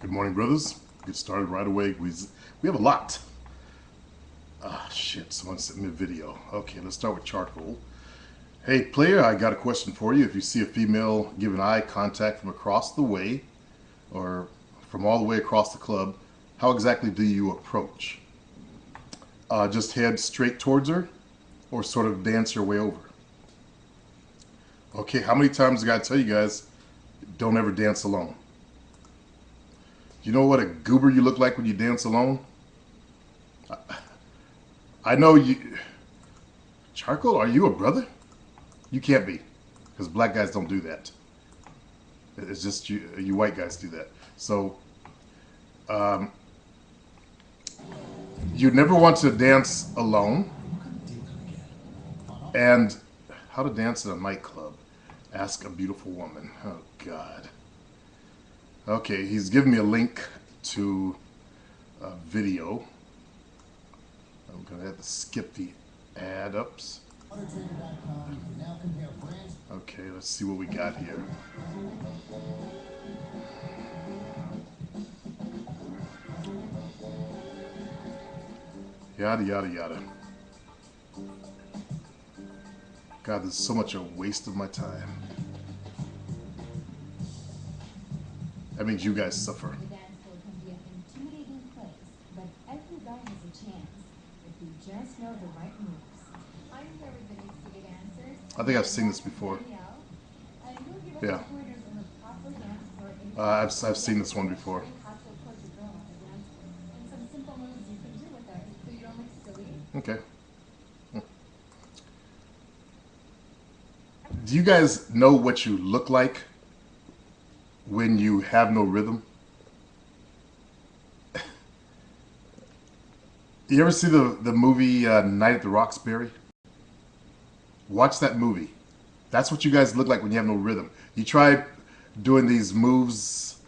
Good morning, brothers. Get started right away. We have a lot. Ah, shit. Someone sent me a video. Okay, let's start with charcoal. Hey, player, I got a question for you. If you see a female giving eye contact from across the way or from all the way across the club, how exactly do you approach? Just head straight towards her or sort of dance your way over? Okay, how many times I gotta tell you guys, don't ever dance alone. You know what a goober you look like when you dance alone? I know you... Charcoal, are you a brother? You can't be, because black guys don't do that. It's just you white guys do that. So, you never want to dance alone. And how to dance in a nightclub. Ask a beautiful woman. Oh, God. Okay, he's giving me a link to a video. I'm going to have to skip the ad ups. Okay, let's see what we got here. Yada, yada, yada. God, this is so much a waste of my time. That means you guys suffer. The dance floor can be an intimidating place, but every guy has a chance if you just know the right moves. I'm here with the new city dancers. I think I've seen this before. Yeah. I've seen this one before. Okay. Do you guys know what you look like when you have no rhythm? You ever see the movie Night at the Roxbury? Watch that movie. That's what you guys look like when you have no rhythm. You try doing these moves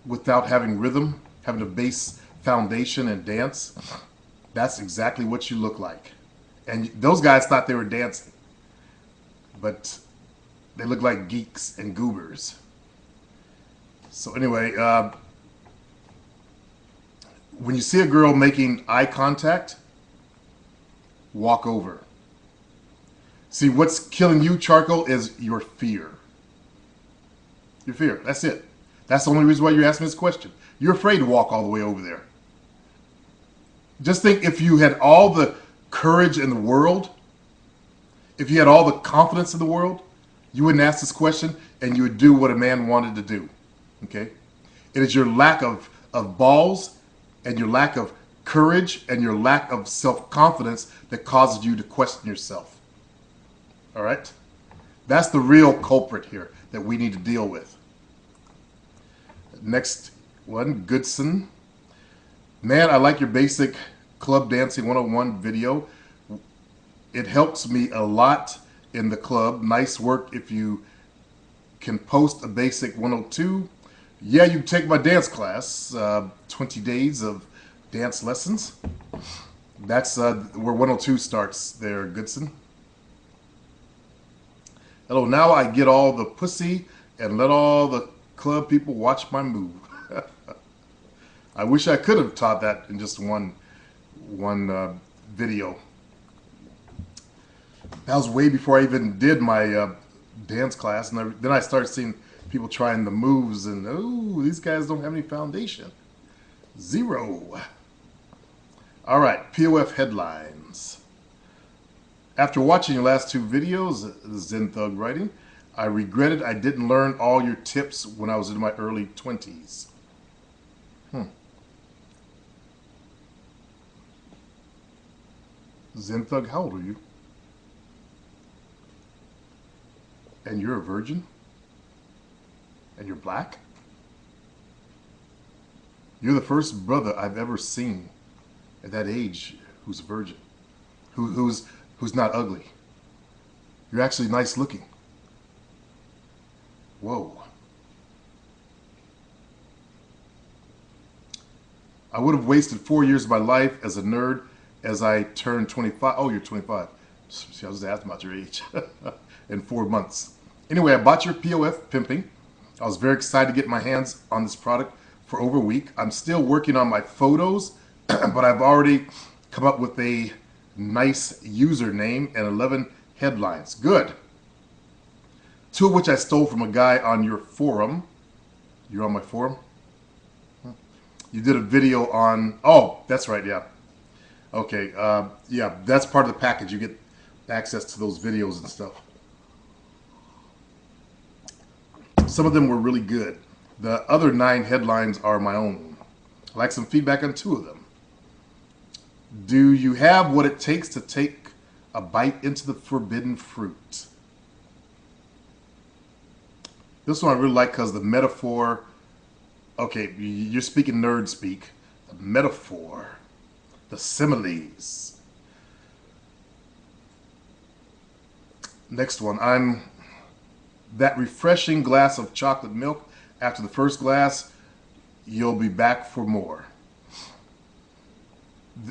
without having rhythm, having a base foundation and dance. That's exactly what you look like. And those guys thought they were dancing. But they look like geeks and goobers. So anyway, when you see a girl making eye contact, walk over. See, what's killing you, Charcoal, is your fear. Your fear. That's it. That's the only reason why you're asking this question. You're afraid to walk all the way over there. Just think if you had all the courage in the world, if you had all the confidence in the world, you wouldn't ask this question and you would do what a man wanted to do. Okay? It is your lack of balls and your lack of courage and your lack of self-confidence that causes you to question yourself. All right? That's the real culprit here that we need to deal with. Next one, Goodson. Man, I like your basic club dancing 101 video. It helps me a lot in the club. Nice work. If you can post a basic 102. Yeah, you take my dance class, 20 days of dance lessons. That's where 102 starts there, Goodson. Hello, now I get all the pussy and let all the club people watch my move. I wish I could have taught that in just one video. That was way before I even did my dance class, and then I started seeing people trying the moves, and oh, these guys don't have any foundation. Zero. All right, POF headlines. After watching your last two videos, Zen Thug writing, I regretted I didn't learn all your tips when I was in my early 20s. Zen Thug, how old are you? And you're a virgin? And you're black? You're the first brother I've ever seen at that age who's a virgin, who's not ugly. You're actually nice looking. Whoa. I would have wasted 4 years of my life as a nerd as I turned 25. Oh, you're 25. See, I was asking about your age. In 4 months. Anyway, I bought your POF pimping. I was very excited to get my hands on this product for over a week. I'm still working on my photos, but I've already come up with a nice username and 11 headlines. Good. Two of which I stole from a guy on your forum. You're on my forum? You did a video on, oh, that's right, yeah. Okay, yeah, that's part of the package. You get access to those videos and stuff. Some of them were really good. The other 9 headlines are my own. I'd like some feedback on 2 of them. Do you have what it takes to take a bite into the forbidden fruit? This one I really like because the metaphor, okay, you're speaking nerd speak. The metaphor, the similes. Next one, I'm that refreshing glass of chocolate milk. After the first glass, you'll be back for more.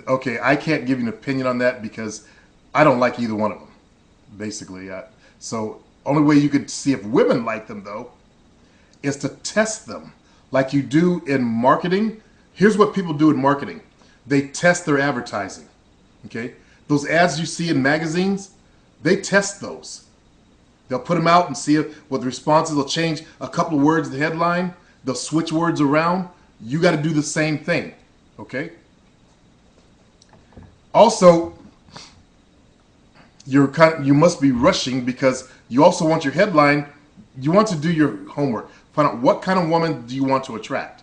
Okay, I can't give you an opinion on that because I don't like either one of them, basically. So only way you could see if women like them, though, is to test them like you do in marketing. Here's what people do in marketing. They test their advertising, okay? Those ads you see in magazines, they test those. They'll put them out and see what the response is. They'll change a couple of words in the headline. They'll switch words around. You got to do the same thing, okay? Also, you must be rushing because you also want your headline. You want to do your homework. Find out what kind of woman do you want to attract.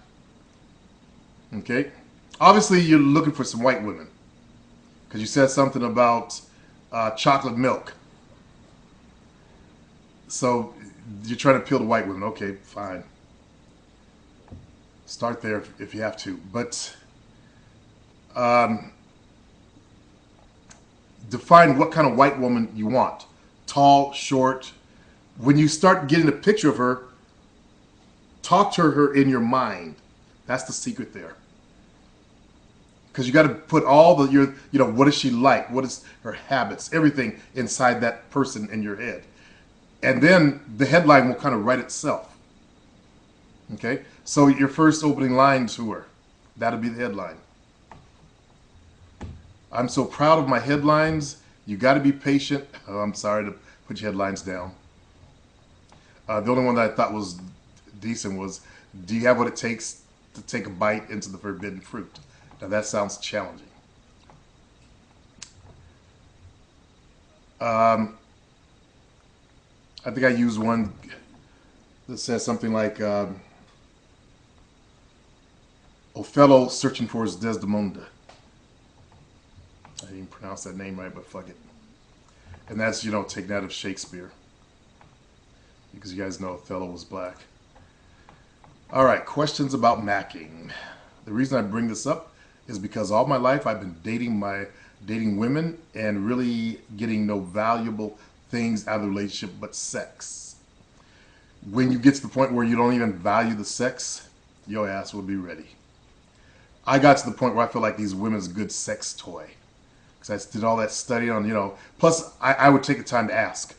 Okay? Obviously, you're looking for some white women because you said something about chocolate milk. So you're trying to appeal to white women. Okay, fine. Start there if you have to. But define what kind of white woman you want. Tall, short. When you start getting a picture of her, talk to her in your mind. That's the secret there. Because you got to put all the, what is she like? What is her habits? Everything inside that person in your head. And then the headline will kind of write itself. Okay? So your first opening line to her, that'll be the headline. I'm so proud of my headlines. You got to be patient. Oh, I'm sorry to put your headlines down. The only one that I thought was decent was, do you have what it takes to take a bite into the forbidden fruit? Now that sounds challenging. I think I used one that says something like, Othello searching for his Desdemona. I didn't even pronounce that name right, but fuck it. And that's, taken out of Shakespeare. Because you guys know Othello was black. All right, questions about macking. The reason I bring this up is because all my life I've been dating women and really getting no valuable things out of the relationship but sex. When you get to the point where you don't even value the sex, your ass will be ready. I got to the point where I feel like these women's a good sex toy. Because I did all that study on, plus I would take the time to ask.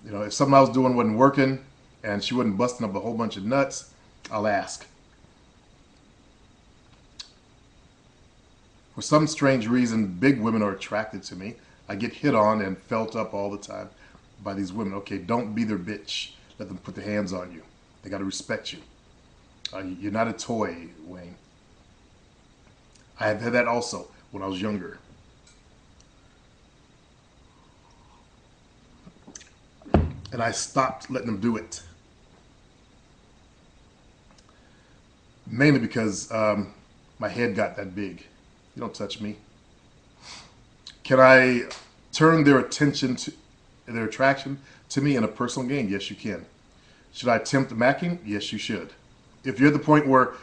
If something I was doing wasn't working and she wasn't busting up a whole bunch of nuts, I'll ask. For some strange reason, big women are attracted to me. I get hit on and felt up all the time by these women. Okay, don't be their bitch. Let them put their hands on you. They got to respect you. You're not a toy, Wayne. I have had that also when I was younger. And I stopped letting them do it. Mainly because my head got that big. You don't touch me. Can I turn their attention their attraction to me in a personal gain? Yes, you can. Should I attempt macking? Yes, you should. If you're at the point where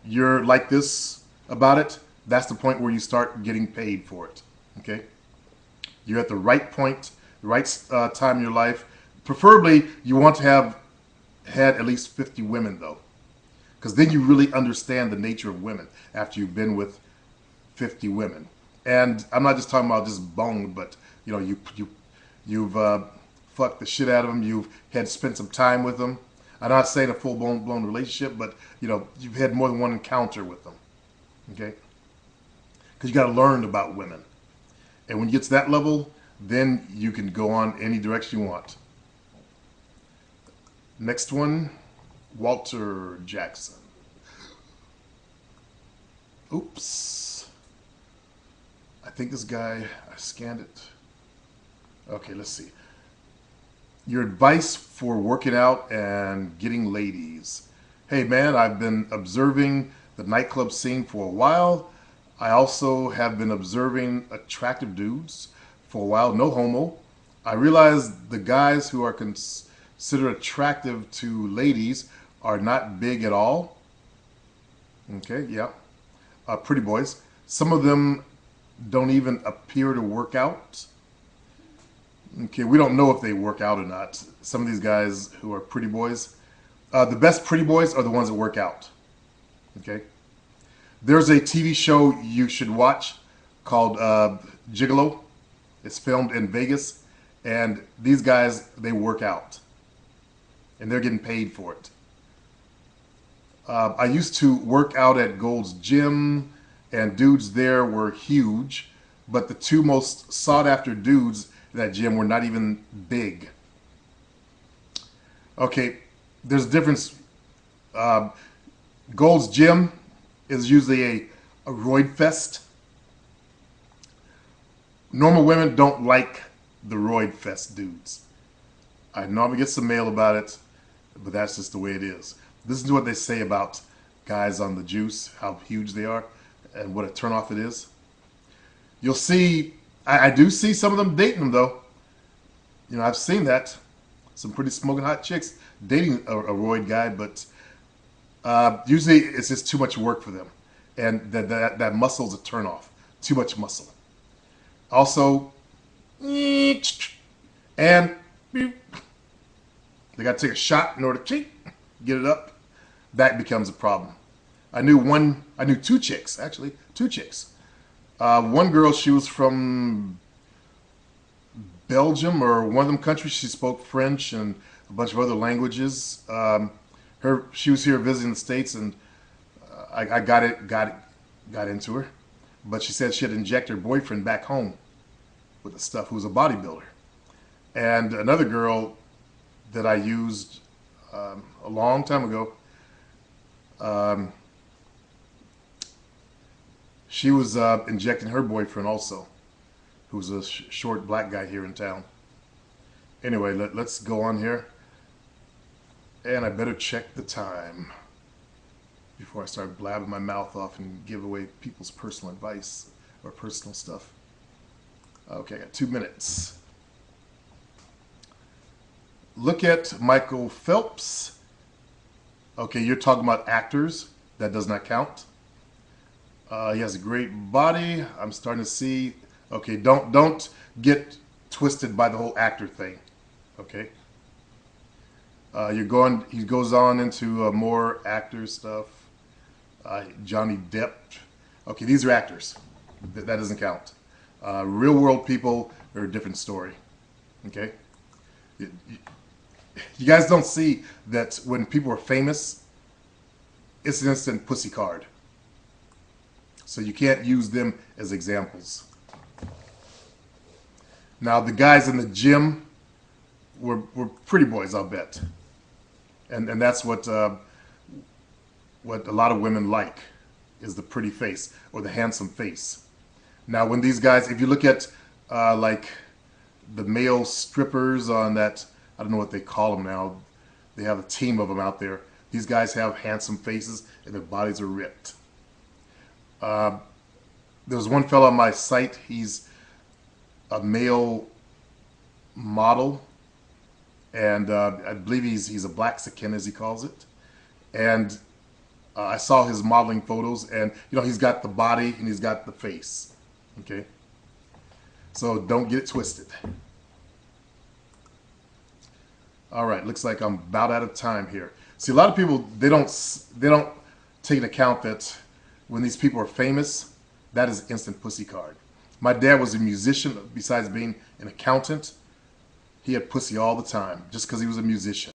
you're like this about it, that's the point where you start getting paid for it. Okay? You're at the right point, the right time in your life. Preferably, you want to have had at least 50 women, though. Because then you really understand the nature of women after you've been with 50 women. And I'm not just talking about just bone, but you've fucked the shit out of them. You've had spent some time with them. I'm not saying a full blown relationship, but you've had more than one encounter with them. Okay, because you got to learn about women, and when you get to that level, then you can go on any direction you want. Next one, Walter Jackson. Oops. I think this guy, I scanned it. Okay, let's see. Your advice for working out and getting ladies. Hey man, I've been observing the nightclub scene for a while. I also have been observing attractive dudes for a while, no homo. I realize the guys who are considered attractive to ladies are not big at all. Okay, yeah. Pretty boys. Some of them don't even appear to work out. Okay, we don't know if they work out or not. Some of these guys who are pretty boys, the best pretty boys are the ones that work out. Okay, there's a TV show you should watch called Gigolo. It's filmed in Vegas, and these guys, they work out, and they're getting paid for it. I used to work out at Gold's Gym, and dudes there were huge, but the two most sought after dudes in that gym were not even big. Okay, there's a difference. Gold's Gym is usually a roid fest. Normal women don't like the roid fest dudes. I normally get some mail about it, but that's just the way it is. Listen to what they say about guys on the juice, how huge they are, and what a turnoff it is. You'll see, I do see some of them dating them though. I've seen that. Some pretty smoking hot chicks dating a roid guy, but usually it's just too much work for them. And that muscle's a turnoff. Too much muscle. Also, and they got to take a shot in order to get it up. That becomes a problem. I knew two chicks, actually. Two chicks. One girl, she was from Belgium or one of them countries. She spoke French and a bunch of other languages. She was here visiting the States, and I got into her. But she said she had to inject her boyfriend back home with the stuff, who was a bodybuilder. And another girl that I used a long time ago, she was injecting her boyfriend also, who's a short black guy here in town. Anyway, let's go on here. And I better check the time before I start blabbing my mouth off and give away people's personal advice or personal stuff. Okay, I got 2 minutes. Look at Michael Phelps. Okay, you're talking about actors. That does not count. He has a great body. I'm starting to see. Okay, don't get twisted by the whole actor thing. Okay. He goes on into more actor stuff. Johnny Depp. Okay, these are actors. That doesn't count. Real world people are a different story. Okay. You guys don't see that when people are famous, it's an instant pussy card. So you can't use them as examples. Now the guys in the gym were pretty boys, I'll bet. And that's what a lot of women like, is the pretty face or the handsome face. Now when these guys, if you look at like the male strippers on that, I don't know what they call them now. They have a team of them out there. These guys have handsome faces and their bodies are ripped. There's one fellow on my site. He's a male model, and I believe he's a Blaxican, as he calls it. And I saw his modeling photos, and he's got the body and he's got the face. Okay, so don't get it twisted. All right, looks like I'm about out of time here. See, a lot of people, they don't take into account that when these people are famous, that is instant pussy card. My dad was a musician, besides being an accountant. He had pussy all the time just because he was a musician.